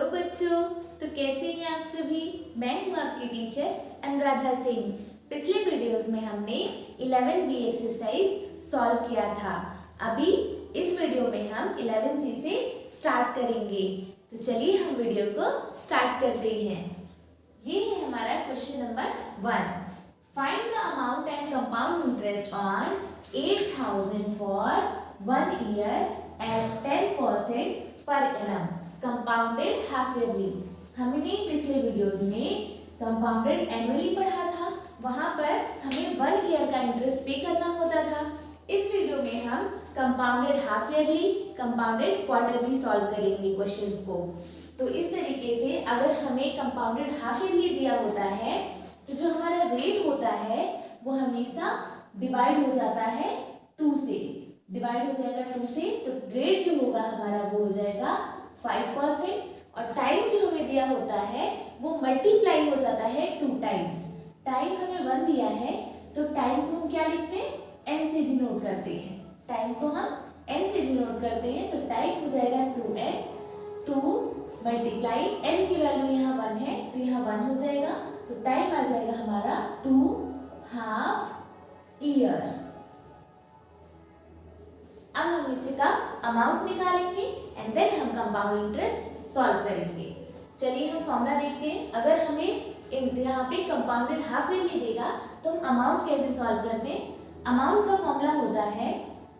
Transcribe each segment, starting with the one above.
Hello बच्चों, तो कैसे हैं आप सभी। मैं हूं आपकी टीचर अनुराधा सिंह। पिछले वीडियोस में हमने 11B एक्सरसाइज सॉल्व किया था। अभी इस वीडियो में हम 11C से स्टार्ट करेंगे। तो चलिए हम वीडियो को स्टार्ट करते हैं। ये है हमारा question number 1। Find the amount and compound interest on 8,000 for 1 year at 10% per annum compounded half yearly. हमने पिछले वीडियोस में कंपाउंडेड एनुअली पढ़ा था, वहां पर हमें 1 ईयर का इंटरेस्ट पे करना होता था। इस वीडियो में हम compounded half yearly, compounded quarterly solve करेंगे क्वेश्चंस को। तो इस तरीके से अगर हमें कंपाउंडेड हाफ ईयरली दिया होता है तो जो हमारा रेट होता है वो हमेशा डिवाइड हो जाता है 2 से। डिवाइड हो जाएगा 2 से, तो रेट जो होगा हमारा वो हो जाएगा 5% और टाइम जो हमें दिया होता है वो मल्टीप्लाई हो जाता है 2 टाइम्स। टाइम हमें 1 दिया है तो टाइम को हम क्या लिखते हैं, n से डिनोट करते हैं। टाइम को हम n से डिनोट करते हैं, तो टाइम हो जाएगा 2n। 2 मल्टीप्लाई n की वैल्यू यहाँ 1 है तो यहाँ 1 हो जाएगा, तो टाइम आ जाएगा हमारा 2.5 ईयर्स। अब हम इसी का अमाउंट निकालेंगे एंड देन हम कंपाउंड इंटरेस्ट सॉल्व करेंगे। चलिए हम फॉर्मूला देखते हैं। अगर हमें यहाँ पे कंपाउंडेड हाफ ईयरली देगा तो हम अमाउंट कैसे सॉल्व करते हैं। अमाउंट का फॉर्मूला होता है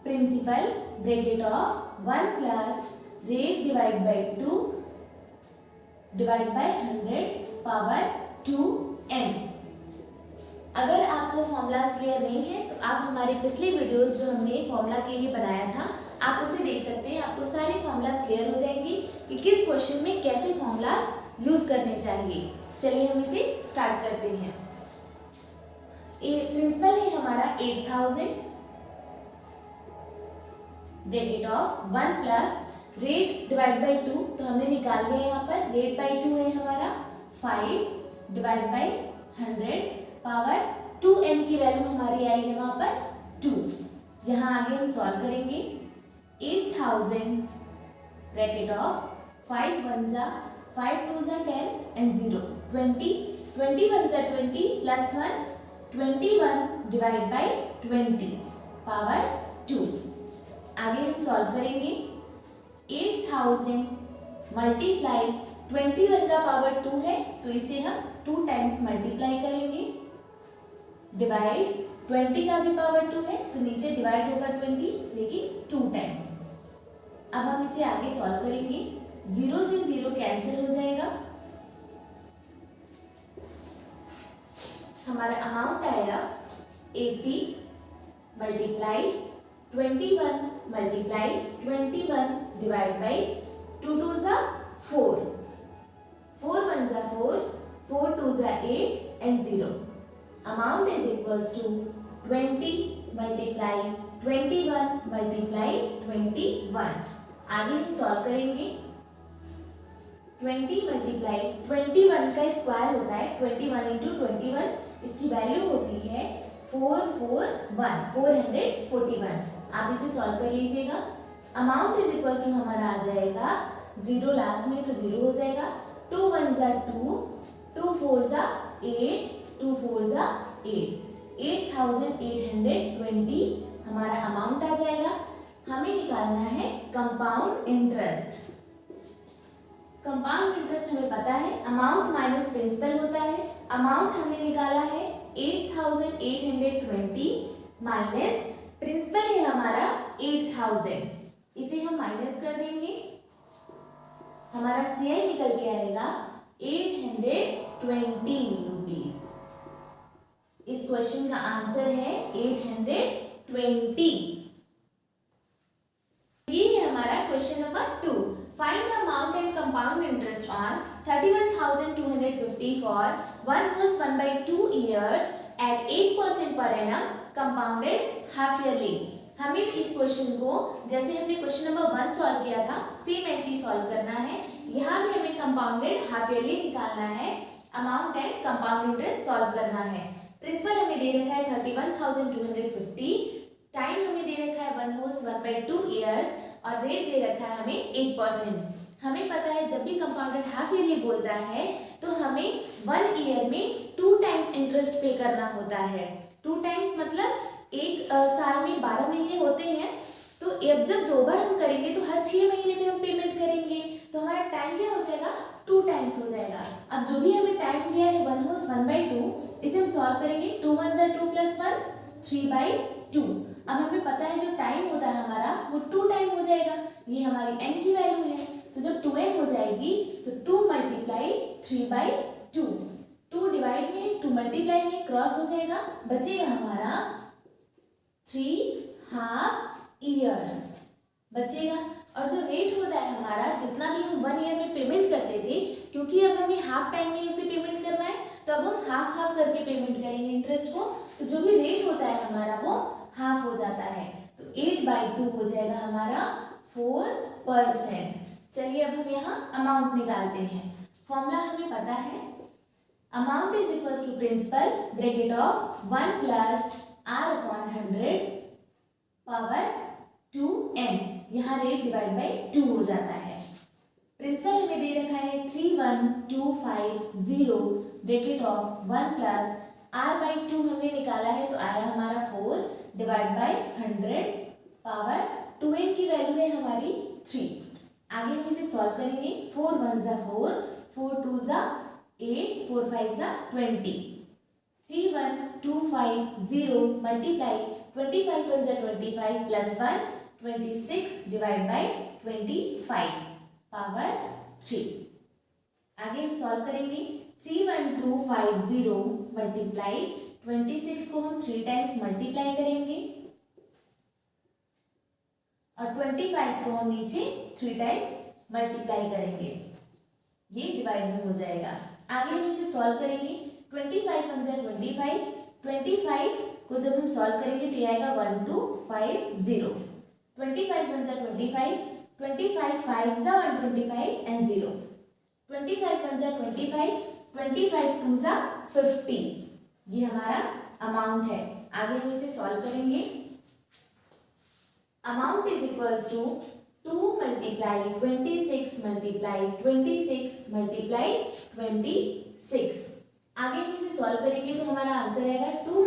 principal bracket of 1 plus rate divide by 2 divide by 100 power 2n। अगर आपको फॉर्मूलाज क्लियर नहीं है तो आप हमारे पिछले वीडियोस जो हमने फॉर्मूला के लिए बनाया था आप उसे देख सकते हैं। आपको सारे फॉर्मूलाज क्लियर हो जाएंगे कि किस क्वेश्चन में कैसे फॉर्मूलाज यूज करने चाहिए। चलिए हम इसे स्टार्ट करते हैं। प्रिंसिपल है हमारा 8,000 bracket of 1 plus rate divide by 2, तो हमने निकाल लिया यहाँ पर। रेट बाय 2 है हमारा 5 डिवाइड बाय 100 पावर 2n की वैल्यू हमारी आई है वहां पर 2। यहाँ आगे हम सॉल्व करेंगे। 8,000 ब्रैकेट ऑफ 5 1 जा 5 2 जा 10 एंड 0 20 20 1 जा 20 प्लस 1 21 डिवाइड बाय 20 पावर 2। आगे हम सॉल्व करेंगे। 8,000 मल्टीप्लाई 21 का पावर 2 है तो इसे हम 2 टाइम्स मल्टीप्लाई करेंगे। डिवाइड 20 का भी पावर 2 है तो नीचे डिवाइड होगा 20 लेकिन 2 टाइम्स। अब हम इसे आगे सॉल्व करेंगे। 0 से 0 कैंसिल हो जाएगा। हमारा अमाउंट आएगा 80 मल्टीप्लाई 21 मल्टीप्लाई 21 डिवाइड बाई 2 2 जा 4 4 1 जा 4 4 2 जा 8 and 0। Amount is equals to 20 multiply 21 multiply 21। आगे हम सॉल्व करेंगे। 20 multiply 21 का स्क्वायर होता है 21 into 21, इसकी वैल्यू होती है 441 441। आप इसे सॉल्व कर लीजिएगा। अमाउंट इज इक्वल्स टू हमारा आ जाएगा 0 लास्ट में तो 0 हो जाएगा। 2 1 जा 2 2 4 जा 8 2 4 जा 8 8,820 हमारा अमाउंट आ जाएगा। हमें निकालना है कंपाउंड इंटरेस्ट। कंपाउंड इंटरेस्ट हमें पता है अमाउंट माइनस प्रिंसिपल होता है। अमाउंट हमने निकाला है 8,820 माइनस प्रिंसिपल है हमारा 8,000। इसे हम माइनस कर देंगे, हमारा CI निकल के आएगा 820 रुपीज। इस क्वेश्चन का आंसर है 820। ये है हमारा question number 2। Find the amount and compound interest on 31,250 for 1/2 years at 8% per annum compounded half yearly. हमें इस क्वेश्चन को जैसे हमने क्वेश्चन नंबर 1 सॉल्व किया था सेम ऐसे ही सॉल्व करना है। यहाँ भी हमें कंपाउंडेड हाफ ईयरली निकालना है। Amount and compound interest solve करना है। प्रिंसिपल हमें दे रखा है 31,250, टाइम हमें दे रखा है 1/2 ईयर्स और रेट दे रखा है हमें 8%। हमें पता है जब भी कंपाउंडेड हाफ ईयरली बोलता है तो हमें 1 ईयर में 2 टाइम्स इंटरेस्ट पे करना होता है। 2 टाइम्स मतलब एक साल में 12 महीने होते हैं, तो अब जब 2 बार हम करेंगे तो हर 6 महीने में हम पेमेंट करेंगे, तो हमारा टाइम क्या हो जाएगा, 2 टाइम्स हो जाएगा। अब जो भी हमें टाइम दिया है 1/2, इसे हम सॉल्व करेंगे। 2 1 + 2 + 1 3/2। अब हमें पता है जो टाइम होता है हमारा वो 2 टाइम हो जाएगा, ये हमारी n की वैल्यू है। तो जब 2n हो जाएगी तो 2 × 3/2, 2 डिवाइड में 2 मल्टीप्लाई में क्रॉस हो जाएगा, बचेगा हमारा 3 इयर्स बचेगा। और जो रेट होता है हमारा, जितना भी हम 1 ईयर में पेमेंट करते थे, क्योंकि अब हमें हाफ टाइम में इसे पेमेंट करना है तो अब हम हाफ हाफ करके पेमेंट करेंगे इंटरेस्ट को, तो जो भी रेट होता है हमारा वो हाफ हो जाता है। तो 8/2 हो जाएगा हमारा 4%। चलिए अब हम यहाँ अमाउंट निकालते हैं। फॉर्मूला हमें पता है, amount is equal to principal bracket of 1 + r/100 power 2n, यहाँ रेट डिवाइड बाई 2 हो जाता है। प्रिंसिपल हमें दे रखा है 31250 ब्रैकेट ऑफ 1 + r/2 हमने निकाला है तो आया हमारा 4 डिवाइड बाई 100 पावर 2n की वैल्यू है हमारी 3। आगे हम इसे सॉल्व करेंगे। 4 1 = 4, 4 2 = 8, 4 5 = 20। 31250 मल्टीप्लाई 25 1 = 25 + 1 26 डिवाइड बाई 25 पावर 3। आगे हम सॉल्व करेंगे। 31250 मल्टीप्लाई 26 को हम 3 टाइम्स मल्टीप्लाई करेंगे और 25 को हम नीचे 3 टाइम्स मल्टीप्लाई करेंगे, ये डिवाइड में हो जाएगा। आगे हम इसे सॉल्व करेंगे। 25 1 = 25, 25 को जब हम सॉल्व करेंगे तो ये आएगा 1250। 25 1 = 25, 25 5 = 125 and 0। 25 1 = 25, 25 2 = 50, ये हमारा अमाउंट है। आगे हम इसे सॉल्व करेंगे। Amount is equals to 2 × 26 × 26 × 26। आगे हम इसे सॉल्व करेंगे तो हमारा आंसर आएगा 2 ×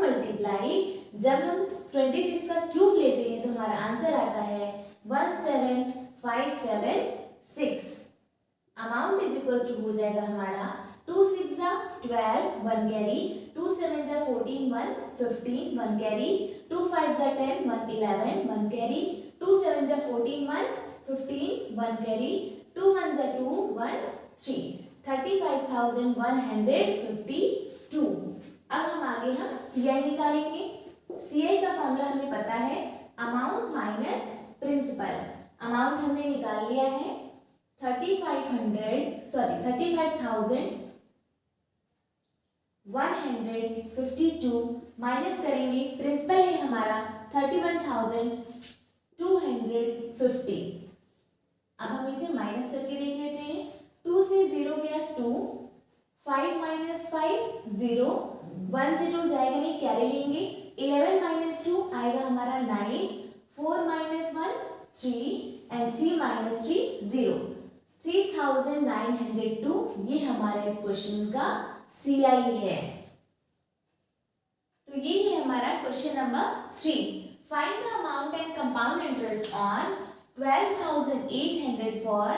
जब हम 26 का क्यूब लेते हैं तो हमारा आंसर आता है 17576। अमाउंट इज इक्वल्स टू हो जाएगा हमारा 2 6 = 12 1 कैरी, 2 7 = 14 1 15 1 कैरी, 2 5 = 10 1 11 1 कैरी, 2 7 = 14 1 15 1 कैरी, 2 1 = 2 1 3, 35,152। अब हम आगे CI निकालेंगे। CI का फॉर्मूला हमें पता है, अमाउंट माइनस प्रिंसिपल। अमाउंट हमने निकाल लिया है 35,152 माइनस करेंगे, प्रिंसिपल है हमारा 31,250। अब हम इसे माइनस करके देख लेते हैं। 2 से 0 गया 2, 5 - 5 0, 1 से 2 जाएगा नहीं, कैरी लेंगे। 11 - 2 आएगा हमारा 9, 4 - 1 3 and 3 - 3 0, 3902, ये हमारे इस क्वेश्चन का CI है। तो ये है हमारा question number 3। Find the amount and compound interest on 12,800 for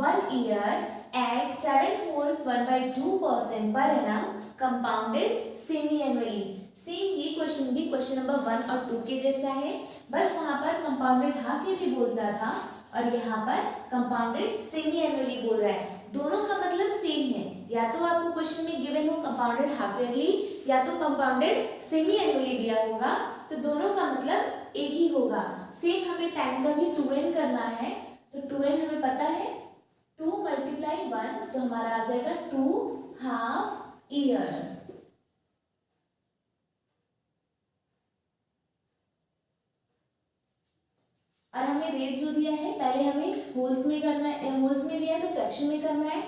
1 year at 7 wholes 1/2% per annum compounded semi-annually। Same ये क्वेश्चन भी क्वेश्चन नंबर 1 और 2 के जैसा है, बस वहां पर कंपाउंडेड हाफ ईयरली बोलता था और यहाँ पर कंपाउंडेड सेमी एनुअली बोल रहा है। दोनों का मतलब सेम है, या तो आपको क्वेश्चन में गिवन हो कंपाउंडेड हाफ ईयरली या तो कंपाउंडेड सेमी एनुअली दिया होगा, तो दोनों का मतलब एक ही होगा। सेम हमें टाइम का भी 2n करना है, तो 2n हमें पता है, 2 × 1 तो हमारा आ जाएगा 2 हाफ ईयर्स। और हमें रेट जो दिया है, पहले हमें होल्स में करना है, होल्स में दिया है तो फ्रैक्शन में करना है।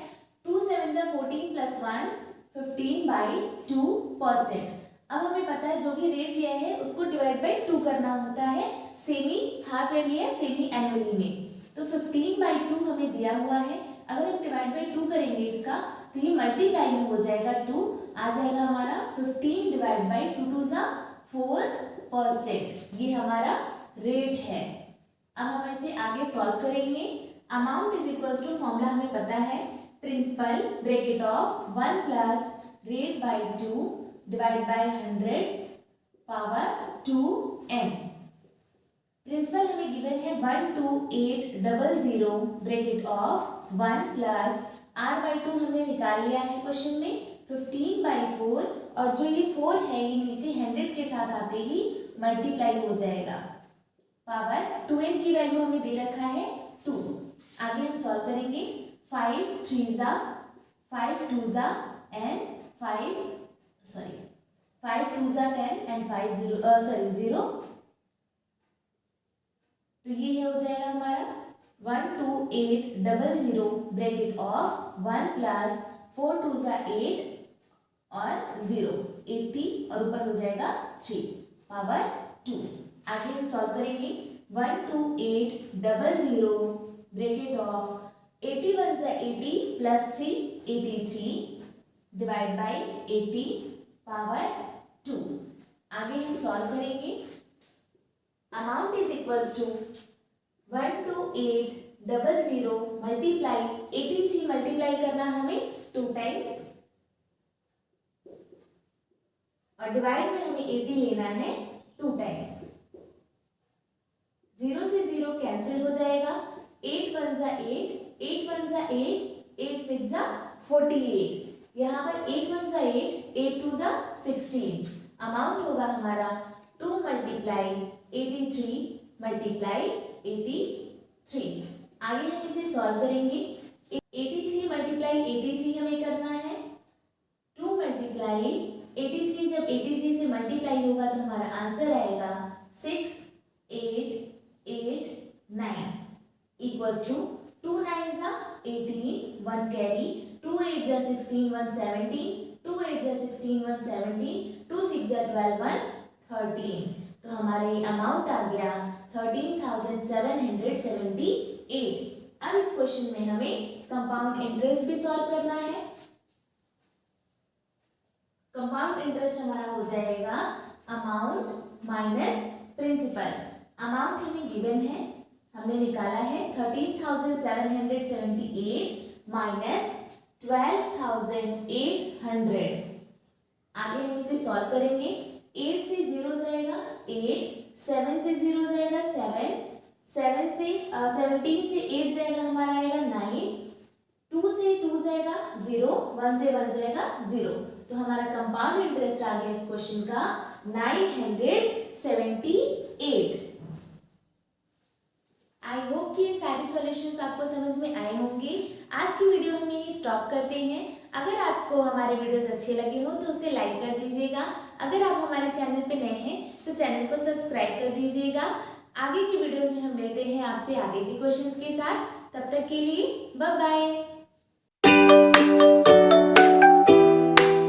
2 7 = 14 + 1 15/2%। अब हमें पता है जो भी रेट दिया है उसको डिवाइड बाई 2 करना होता है, सेमी हाफ ईयरली है सेमी एनुअली में, तो 15/2 हमें दिया हुआ है। अगर हम डिवाइड बाई 2 करेंगे इसका तो ये मल्टीप्लाई में हो जाएगा 2, आ जाएगा हमारा 15 डिवाइड बाई 2 टू ज़ा 4%। ये हमारा रेट है। अब हम इसे आगे सॉल्व करेंगे। Amount is equals to, formula हमें पता है, principal bracket of 1 plus rate by 2 divide by 100 power 2n। Principal हमें गिवन है 12800 bracket of 1 plus r by 2 हमने निकाल लिया है क्वेश्चन में 15 बाई 4, और जो ये 4 है ये नीचे 100 के साथ आते ही मल्टीप्लाई हो जाएगा। पावर 2n की वैल्यू हमें दे रखा है 2। आगे हम सॉल्व करेंगे। 5 2 ज़ा एंड 5 2 ज़ा 10 एंड 0। तो ये हो जाएगा हमारा 12800 ब्रैकेट ऑफ 1 प्लस 4 2 ज़ा 8 और 0 80, और ऊपर हो जाएगा 3 पावर 2। आगे हम सॉल्व करेंगे। 12800 ब्रैकेट ऑफ 81 ज़ा 80 प्लस 3 83 डिवाइड बाई 80 पावर 2। आगे हम सॉल्व करेंगे। Amount is equals to 12800 multiply 83 multiply करना हमें 2 टाइम्स, और डिवाइड में हमें 80 लेना है 2 टाइम्स। 0 से 0 कैंसिल हो जाएगा। 8 1 ज़ा 8, 8 1 ज़ा 8, 8 6 ज़ा 48। यहाँ पर 8 1 ज़ा 8, 8 2 ज़ा 16। अमाउंट होगा हमारा 2 मल्टीप्लाई 83 मल्टीप्लाई 83। आगे हम इसे सॉल्व करेंगे। 83 मल्टीप्लाई 83 हमें करना है। 2 मल्टीप्लाई 83, जब 83 से मल्टीप्लाई होगा तो हमारा आंसर आएगा 6 8 8 9 इक्वल्स टू 2 9 ज़ा 18 1 कैरी, 2 8 ज़ा 16 1 17, 2 8 ज़ा 16 1 17, 2 6 ज़ा 12 1 13। तो हमारा ये अमाउंट आ गया 13,778। अब इस क्वेश्चन में हमें कंपाउंड इंटरेस्ट भी सॉल्व करना है। कंपाउंड इंटरेस्ट हमारा हो जाएगा अमाउंट माइनस प्रिंसिपल। अमाउंट हमें गिवन है, हमने निकाला है 13,778 माइनस 12,800। आगे हम इसे सॉल्व करेंगे। 8 से 0 जाएगा 8, 7 से 0 जाएगा 7, 17 से 8 जाएगा हमारा आएगा 9, 2 से 2 जाएगा 0, 1 से 1 जाएगा 0। तो हमारा कंपाउंड इंटरेस्ट आ गया इस क्वेश्चन का 978। आई होप कि ये सारे सॉल्यूशंस आपको समझ में आए होंगे। आज की वीडियो हम यही स्टॉप करते हैं। अगर आपको हमारे वीडियोस अच्छे लगे हो तो उसे लाइक कर दीजिएगा। अगर आप हमारे चैनल पे नए हैं तो चैनल को सब्सक्राइब कर दीजिएगा। आगे की वीडियोस में हम मिलते हैं आपसे आगे के क्वेश्चंस के साथ। तब तक के लिए बाय बाय।